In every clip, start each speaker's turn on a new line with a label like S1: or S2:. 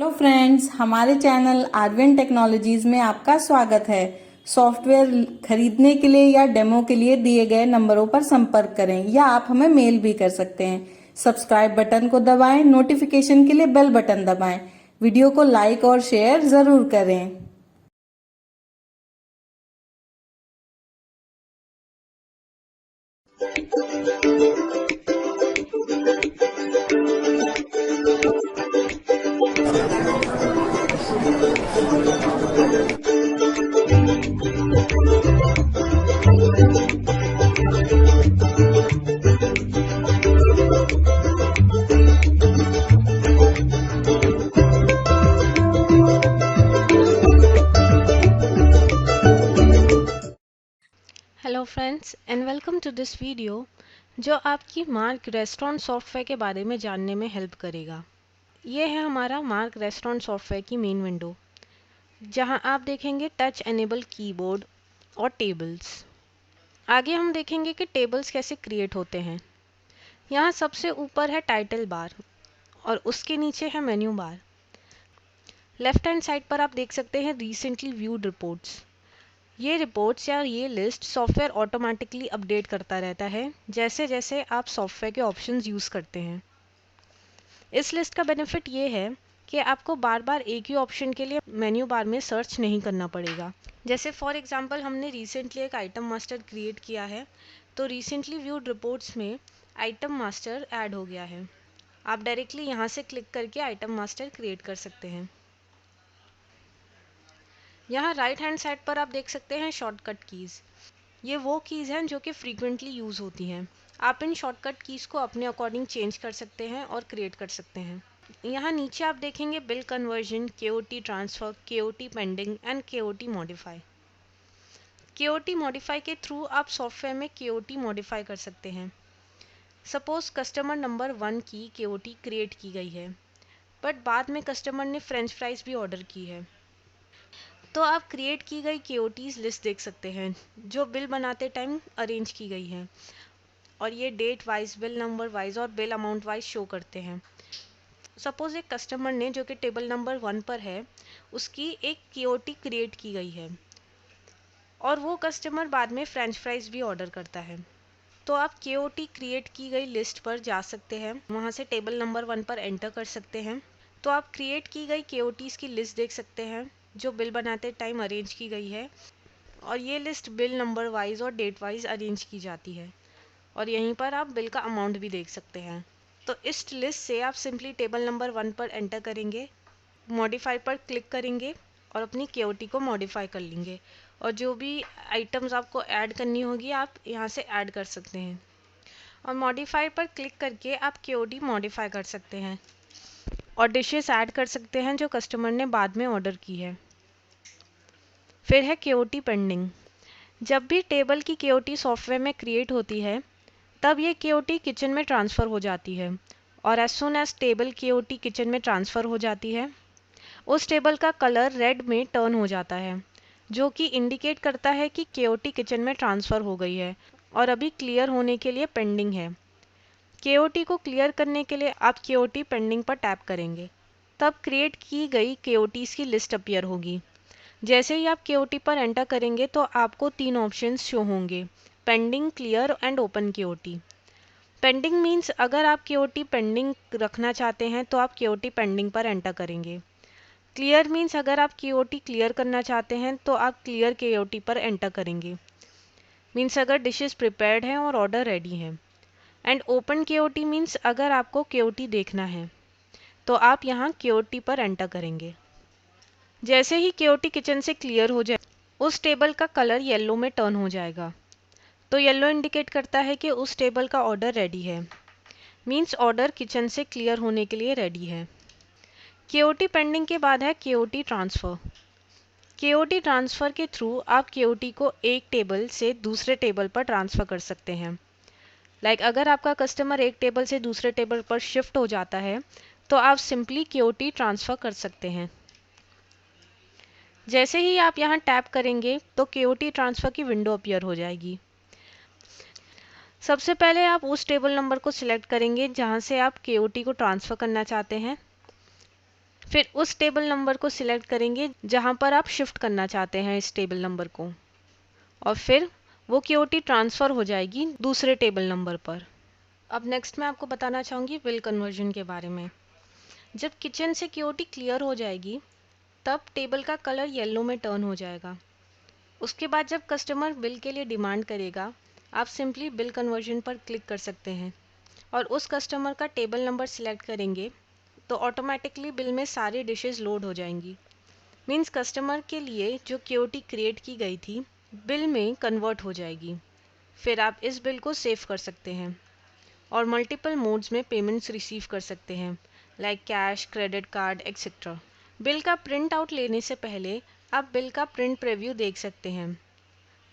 S1: Hello friends, हमारे channel Arvin technologies में आपका स्वागत है। सॉफ्टवेयर खरीदने के लिए या डेमो के लिए दिए गए नंबरों पर संपर्क करें या आप हमें मेल भी कर सकते हैं। सब्सक्राइब बटन को दबाएं, नोटिफिकेशन के लिए बेल बटन दबाएं। वीडियो को लाइक और शेयर जरूर करें।
S2: Hello friends and welcome to this video जो आपकी मार्क रेस्टोरेंट सॉफ्टवेयर के बारे में जानने में हेल्प करेगा। ये है हमारा मार्क रेस्टोरेंट सॉफ्टवेयर की मेन विंडो, जहां आप देखेंगे टच एनेबल कीबोर्ड और टेबल्स। आगे हम देखेंगे कि टेबल्स कैसे क्रिएट होते हैं। यहाँ सबसे ऊपर है टाइटल बार और उसके नीचे है menu bar. Left hand side पर आप देख सकते हैं रिसेंटली व्यूड रिपोर्ट्स। ये रिपोर्ट्स या ये लिस्ट सॉफ्टवेयर ऑटोमेटिकली अपडेट करता रहता है जैसे जैसे आप सॉफ्टवेयर के ऑप्शंस यूज़ करते हैं। इस लिस्ट का बेनिफिट ये है कि आपको बार बार एक ही ऑप्शन के लिए मेन्यू बार में सर्च नहीं करना पड़ेगा। जैसे फॉर एग्जांपल हमने रिसेंटली एक आइटम मास्टर क्रिएट किया है, तो रिसेंटली व्यूड रिपोर्ट्स में आइटम मास्टर ऐड हो गया है। आप डायरेक्टली यहाँ से क्लिक करके आइटम मास्टर क्रिएट कर सकते हैं। यहाँ राइट हैंड साइड पर आप देख सकते हैं शॉर्टकट कीज़। ये वो कीज़ हैं जो कि फ्रीक्वेंटली यूज़ होती हैं। आप इन शॉर्टकट कीज़ को अपने अकॉर्डिंग चेंज कर सकते हैं और क्रिएट कर सकते हैं। यहाँ नीचे आप देखेंगे bill conversion, KOT transfer, KOT pending and KOT modify. KOT modify के थ्रू आप सॉफ्टवेयर में केओटी मॉडिफाई कर सकते हैं। सपोज कस्टमर नंबर 1 की केओटी क्रिएट की गई है, बट बाद में कस्टमर ने फ्रेंच फ्राइज भी ऑर्डर की है, तो आप क्रिएट की गई केओटीज लिस्ट देख सकते हैं जो बिल बनाते टाइम अरेंज की गई है, और ये date wise, bill number wise और बिल अमाउंट वाइज शो करते हैं। सपोज एक कस्टमर ने, जो कि टेबल नंबर 1 पर है, उसकी एक केओटी क्रिएट की गई है और वो कस्टमर बाद में फ्रेंच फ्राइज भी ऑर्डर करता है, तो आप केओटी क्रिएट की गई लिस्ट पर जा सकते हैं, वहाँ से टेबल नंबर 1 पर एंटर कर सकते हैं। तो आप क्रिएट की गई केओटीज की लिस्ट देख सकते हैं जो बिल बनाते टाइम अरेंज की गई है, और ये लिस्ट बिल नंबर वाइज और डेट वाइज अरेंज की जाती है, और यहीं पर आप बिल का अमाउंट भी देख सकते हैं। तो इस लिस्ट से आप सिंपली टेबल नंबर 1 पर एंटर करेंगे, मॉडिफाई पर क्लिक करेंगे और अपनी केओटी को मॉडिफाई कर लेंगे, और जो भी आइटम्स आपको ऐड करनी होगी आप यहाँ से ऐड कर सकते हैं, और मॉडिफाई पर क्लिक करके आप केओटी मॉडिफाई कर सकते हैं और डिशेस ऐड कर सकते हैं जो कस्टमर ने बाद में ऑर्डर की है। फिर है केओटी पेंडिंग। जब भी टेबल की केओटी सॉफ्टवेयर में क्रिएट होती है, तब ये केओटी किचन में ट्रांसफ़र हो जाती है, और as soon as table KOT kitchen में ट्रांसफ़र हो जाती है, उस टेबल का कलर रेड में टर्न हो जाता है, जो कि इंडिकेट करता है कि केओटी किचन में ट्रांसफ़र हो गई है और अभी क्लियर होने के लिए पेंडिंग है। केओटी को क्लियर करने के लिए आप केओटी पेंडिंग पर टैप करेंगे, तब क्रिएट की गई केओटीज़ की लिस्ट अपीयर होगी। जैसे ही आप केओटी पर एंटर करेंगे तो आपको 3 ऑप्शंस शो होंगे: pending, clear and open KOT. Pending means अगर आप केओटी पेंडिंग रखना चाहते हैं तो आप केओटी पेंडिंग पर एंटर करेंगे। क्लियर मीन्स अगर आप केओटी क्लियर करना चाहते हैं तो आप क्लियर केओटी पर एंटर करेंगे, मीन्स अगर डिशेस प्रिपेयर्ड हैं और ऑर्डर रेडी है। एंड ओपन केओटी मीन्स अगर आपको केओटी देखना है तो आप यहाँ केओटी पर एंटर करेंगे। जैसे ही केओटी किचन से क्लियर हो जाए, उस टेबल का कलर येलो में टर्न हो जाएगा, तो येलो इंडिकेट करता है कि उस टेबल का ऑर्डर रेडी है, मीन्स ऑर्डर किचन से क्लियर होने के लिए रेडी है। केओटी पेंडिंग के बाद है केओटी ट्रांसफ़र। केओटी ट्रांसफ़र के थ्रू आप केओटी को एक टेबल से दूसरे टेबल पर ट्रांसफ़र कर सकते हैं। अगर आपका कस्टमर एक टेबल से दूसरे टेबल पर शिफ्ट हो जाता है, तो आप सिंपली केओटी ट्रांसफ़र कर सकते हैं। जैसे ही आप यहाँ टैप करेंगे तो केओटी ट्रांसफ़र की विंडो अपीयर हो जाएगी। सबसे पहले आप उस टेबल नंबर को सिलेक्ट करेंगे जहाँ से आप केओटी को ट्रांसफ़र करना चाहते हैं। फिर उस टेबल नंबर को सिलेक्ट करेंगे जहाँ पर आप शिफ्ट करना चाहते हैं इस टेबल नंबर को, और फिर वो केओटी ट्रांसफ़र हो जाएगी दूसरे टेबल नंबर पर। अब नेक्स्ट मैं आपको बताना चाहूँगी बिल कन्वर्जन के बारे में। जब किचन से केओटी क्लियर हो जाएगी तब टेबल का कलर येलो में टर्न हो जाएगा। उसके बाद जब कस्टमर बिल के लिए डिमांड करेगा, आप सिंपली बिल कन्वर्जन पर क्लिक कर सकते हैं और उस कस्टमर का टेबल नंबर सिलेक्ट करेंगे तो ऑटोमेटिकली बिल में सारी डिशेस लोड हो जाएंगी। मीन्स कस्टमर के लिए जो केओटी क्रिएट की गई थी बिल में कन्वर्ट हो जाएगी। फिर आप इस बिल को सेव कर सकते हैं और मल्टीपल मोड्स में पेमेंट्स रिसीव कर सकते हैं, like cash, credit card etcetera. Bill का प्रिंट आउट लेने से पहले आप बिल का प्रिंट प्रीव्यू देख सकते हैं।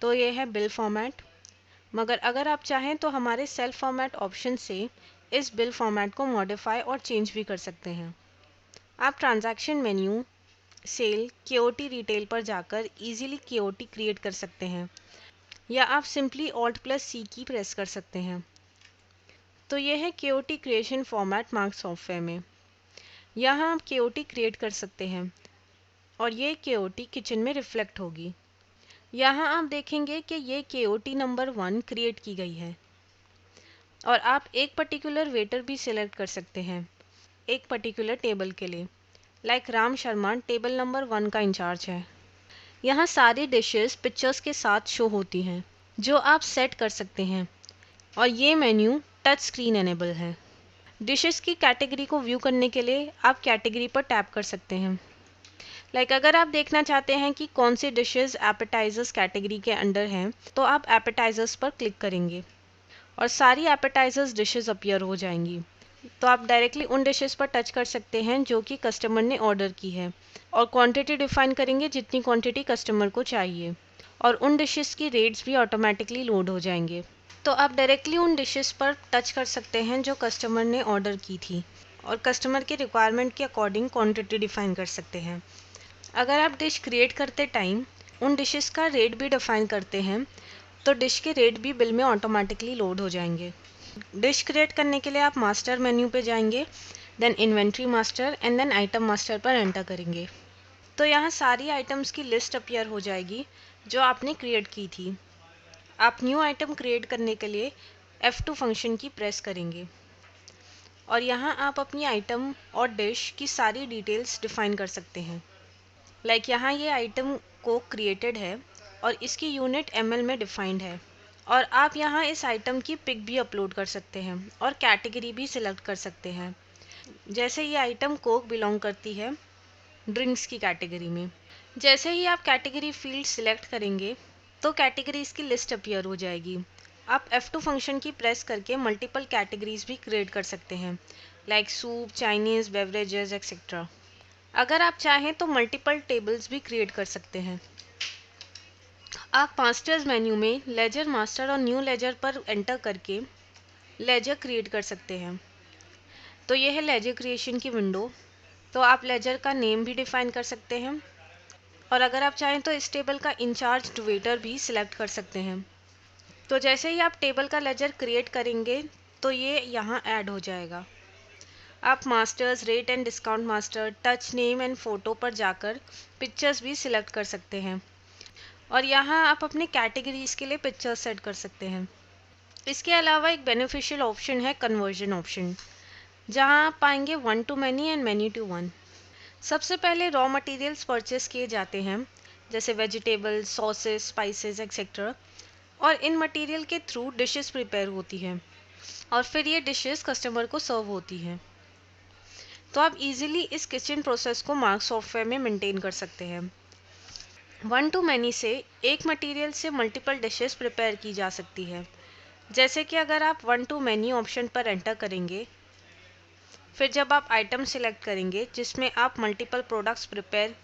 S2: तो ये है बिल फॉर्मेट, मगर अगर आप चाहें तो हमारे सेल फॉर्मेट ऑप्शन से इस बिल फॉर्मेट को मॉडिफाई और चेंज भी कर सकते हैं। आप transaction menu, sale, KOT retail पर जाकर इजीली केओटी क्रिएट कर सकते हैं, या आप सिंपली Alt+C की प्रेस कर सकते हैं। तो ये है KOT creation format mark software में। यहाँ आप केओटी क्रिएट कर सकते हैं और ये केओटी किचन में रिफ्लेक्ट होगी। यहाँ आप देखेंगे कि ये केओटी नंबर 1 क्रिएट की गई है और आप एक पर्टिकुलर वेटर भी सिलेक्ट कर सकते हैं एक पर्टिकुलर टेबल के लिए, like Ram Sharma table number 1 का इंचार्ज है। यहाँ सारी डिशेस पिक्चर्स के साथ शो होती हैं जो आप सेट कर सकते हैं और ये मेन्यू टच स्क्रीन एनेबल है। डिशेस की कैटेगरी को व्यू करने के लिए आप कैटेगरी पर टैप कर सकते हैं। लाइक अगर आप देखना चाहते हैं कि कौन सी डिशेस एपेटाइजर्स कैटेगरी के अंडर हैं तो आप एपेटाइजर्स पर क्लिक करेंगे और सारी एपेटाइजर्स डिशेस अपीयर हो जाएंगी। तो आप डायरेक्टली उन डिशेस पर टच कर सकते हैं जो कि कस्टमर ने ऑर्डर की है और क्वांटिटी डिफाइन करेंगे जितनी क्वांटिटी कस्टमर को चाहिए, और उन डिशेस की रेट्स भी ऑटोमेटिकली लोड हो जाएंगे। तो आप डायरेक्टली उन डिशेस पर टच कर सकते हैं जो कस्टमर ने ऑर्डर की थी और कस्टमर के रिक्वायरमेंट के अकॉर्डिंग क्वांटिटी डिफाइन कर सकते हैं। अगर आप डिश क्रिएट करते टाइम उन डिशेस का रेट भी डिफाइन करते हैं तो डिश के रेट भी बिल में ऑटोमेटिकली लोड हो जाएंगे। डिश क्रिएट करने के लिए आप मास्टर मेन्यू पे जाएंगे, then inventory master and then item master पर एंटर करेंगे। तो यहाँ सारी आइटम्स की लिस्ट अपीयर हो जाएगी जो आपने क्रिएट की थी। आप न्यू आइटम क्रिएट करने के लिए F2 फंक्शन की प्रेस करेंगे और यहाँ आप अपनी आइटम और डिश की सारी डिटेल्स डिफाइन कर सकते हैं। लाइक यहाँ ये आइटम को क्रिएटेड है और इसकी यूनिट ml में डिफाइंड है, और आप यहाँ इस आइटम की पिक भी अपलोड कर सकते हैं और कैटेगरी भी सिलेक्ट कर सकते हैं। जैसे ये आइटम कोक बिलोंग करती है ड्रिंक्स की कैटेगरी में। जैसे ही आप कैटेगरी फील्ड सिलेक्ट करेंगे तो कैटेगरीज की लिस्ट अपीयर हो जाएगी। आप F2 फंक्शन की प्रेस करके मल्टीपल कैटेगरीज भी क्रिएट कर सकते हैं, like soup, Chinese, beverages etcetera. अगर आप चाहें तो मल्टीपल टेबल्स भी क्रिएट कर सकते हैं। आप मास्टर्स मेन्यू में लेजर मास्टर और न्यू लेजर पर एंटर करके लेजर क्रिएट कर सकते हैं। तो ये है लेजर क्रिएशन की विंडो। तो आप लेजर का नेम भी डिफाइन कर सकते हैं और अगर आप चाहें तो इस टेबल का इंचार्ज वेटर भी सिलेक्ट कर सकते हैं। तो जैसे ही आप टेबल का लेजर क्रिएट करेंगे तो ये यहाँ ऐड हो जाएगा। आप masters, rate and discount master, touch, name and photo पर जाकर पिक्चर्स भी सिलेक्ट कर सकते हैं और यहाँ आप अपने कैटेगरीज के लिए पिक्चर्स सेट कर सकते हैं। इसके अलावा एक बेनिफिशियल ऑप्शन है कन्वर्जन ऑप्शन, जहाँ आप पाएंगे 1 to many and many to 1। सबसे पहले रॉ मटेरियल्स परचेस किए जाते हैं जैसे वेजिटेबल्स, सॉसेस, स्पाइसेस एक्सेट्रा, और इन मटेरियल के थ्रू डिशेस प्रिपेयर होती हैं और फिर ये डिशेस कस्टमर को सर्व होती हैं। तो आप इजीली इस किचन प्रोसेस को मार्क सॉफ्टवेयर में मेंटेन कर सकते हैं। 1 to many से एक मटेरियल से मल्टीपल डिशेस प्रिपेयर की जा सकती है। जैसे कि अगर आप 1 to many ऑप्शन पर एंटर करेंगे, फिर जब आप आइटम सिलेक्ट करेंगे जिसमें आप मल्टीपल प्रोडक्ट्स प्रिपेयर,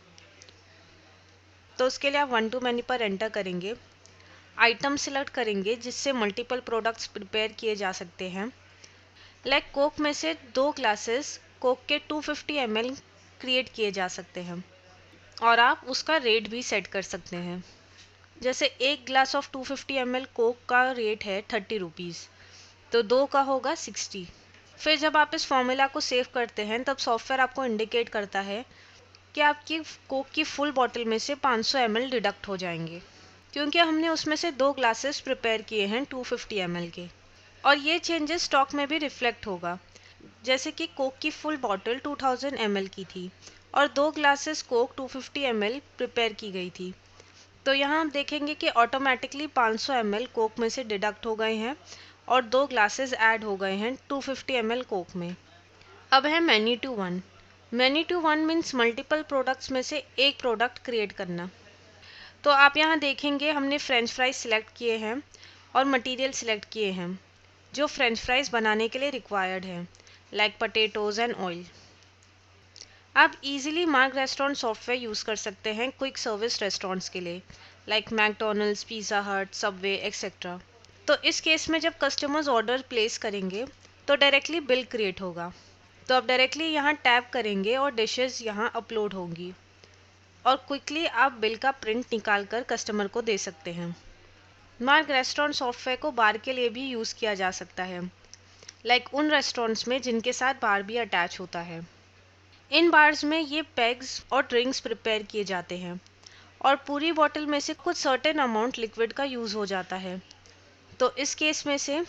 S2: तो उसके लिए आप 1 to many पर एंटर करेंगे, आइटम सिलेक्ट करेंगे जिससे मल्टीपल प्रोडक्ट्स प्रिपेयर किए जा सकते हैं। लाइक कोक में से 2 ग्लासेस कोक के 250 ml क्रिएट किए जा सकते हैं और आप उसका रेट भी सेट कर सकते हैं। जैसे एक ग्लास ऑफ 250 ml कोक का रेट है 30 रुपीज़, तो 2 का होगा 60। फिर जब आप इस फॉर्मूला को सेव करते हैं तब सॉफ्टवेयर आपको इंडिकेट करता है कि आपकी कोक की फुल बॉटल में से 500 ml डिडक्ट हो जाएंगे, क्योंकि हमने उसमें से 2 ग्लासेस प्रिपेयर किए हैं 250 ml के। और ये चेंजेस स्टॉक में भी रिफ्लेक्ट होगा, जैसे कि कोक की फुल बॉटल 2000 ml की थी और 2 ग्लासेस कोक 250 ml प्रिपेयर की गई थी। तो यहाँ आप देखेंगे कि ऑटोमेटिकली 500 ml कोक में से डिडक्ट हो गए हैं और 2 ग्लासेस ऐड हो गए हैं 250 ml कोक में। अब है many to one. Many to one means multiple products में से एक प्रोडक्ट क्रिएट करना। तो आप यहाँ देखेंगे हमने फ्रेंच फ्राइज सिलेक्ट किए हैं और मटेरियल सिलेक्ट किए हैं जो फ्रेंच फ्राइज बनाने के लिए रिक्वायर्ड है, लाइक पटेटोज एंड ऑयल। आप easily mark restaurant software use कर सकते हैं क्विक सर्विस रेस्टोरेंट्स के लिए, लाइक मैकडोनल्ड्स, पिज़्ज़ा हट, सबवे एक्सेट्रा। तो इस केस में जब कस्टमर्स ऑर्डर प्लेस करेंगे तो डायरेक्टली बिल क्रिएट होगा। तो आप डायरेक्टली यहाँ टैप करेंगे और डिशेस यहाँ अपलोड होंगी और क्विकली आप बिल का प्रिंट निकाल कर कस्टमर को दे सकते हैं। मार्क रेस्टोरेंट सॉफ्टवेयर को बार के लिए भी यूज़ किया जा सकता है, लाइक उन रेस्टोरेंट्स में जिनके साथ बार भी अटैच होता है। इन बार्स में ये पैग्स और ड्रिंक्स प्रिपेयर किए जाते हैं और पूरी बॉटल में से कुछ सर्टेन अमाउंट लिक्विड का यूज़ हो जाता है। तो इस केस में से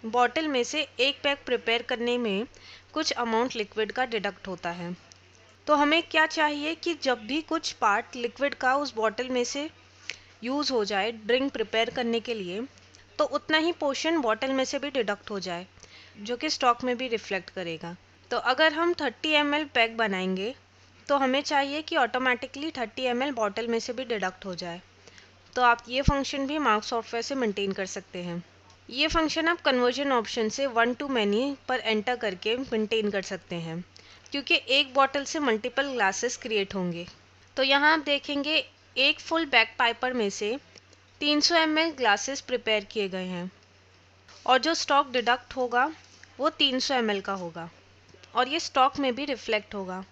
S2: बॉटल में से एक पैक प्रिपेयर करने में कुछ अमाउंट लिक्विड का डिडक्ट होता है। तो हमें क्या चाहिए कि जब भी कुछ पार्ट लिक्विड का उस बॉटल में से यूज़ हो जाए ड्रिंक प्रिपेयर करने के लिए, तो उतना ही पोर्शन बॉटल में से भी डिडक्ट हो जाए, जो कि स्टॉक में भी रिफ्लेक्ट करेगा। तो अगर हम 30 ml पैक बनाएंगे तो हमें चाहिए कि ऑटोमेटिकली 30 ml बॉटल में से भी डिडक्ट हो जाए। तो आप ये फंक्शन भी मार्क सॉफ्टवेयर से मेंटेन कर सकते हैं। ये फंक्शन आप कन्वर्जन ऑप्शन से 1 to many पर एंटर करके मेंटेन कर सकते हैं, क्योंकि एक बॉटल से मल्टीपल ग्लासेस क्रिएट होंगे। तो यहाँ आप देखेंगे एक फुल बैक पाइपर में से 300 ml ग्लासेस प्रिपेयर किए गए हैं और जो स्टॉक डिडक्ट होगा वो 300 ml का होगा और ये स्टॉक में भी रिफ्लेक्ट होगा।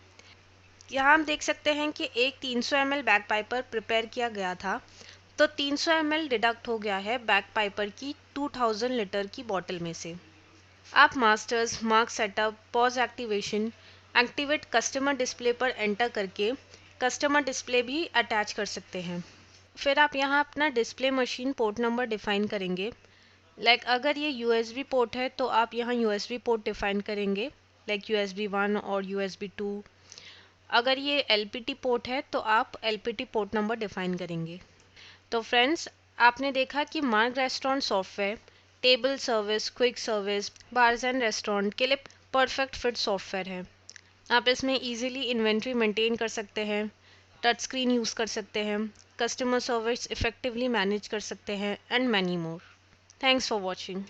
S2: यहाँ हम देख सकते हैं कि एक 300 ml बैक पाइपर प्रिपेयर किया गया था, तो 300 ml डिडक्ट हो गया है बैक पाइपर की 2000 लीटर की बॉटल में से। आप masters, mark setup, pause activation, activate customer display पर एंटर करके कस्टमर डिस्प्ले भी अटैच कर सकते हैं। फिर आप यहाँ अपना display machine port number define करेंगे, लाइक अगर ये USB पोर्ट है तो आप यहाँ USB पोर्ट डिफ़ाइन करेंगे, लाइक USB 1 और USB 2। अगर ये LPT पोर्ट है तो आप LPT पोर्ट नंबर डिफ़ाइन करेंगे। तो फ्रेंड्स, आपने देखा कि mark restaurant software table service, quick service, bars and restaurant के लिए परफेक्ट फिट सॉफ्टवेयर है। आप इसमें इजीली इन्वेंट्री मेंटेन कर सकते हैं, टच स्क्रीन यूज़ कर सकते हैं, कस्टमर सर्विस इफेक्टिवली मैनेज कर सकते हैं and many more. Thanks for watching.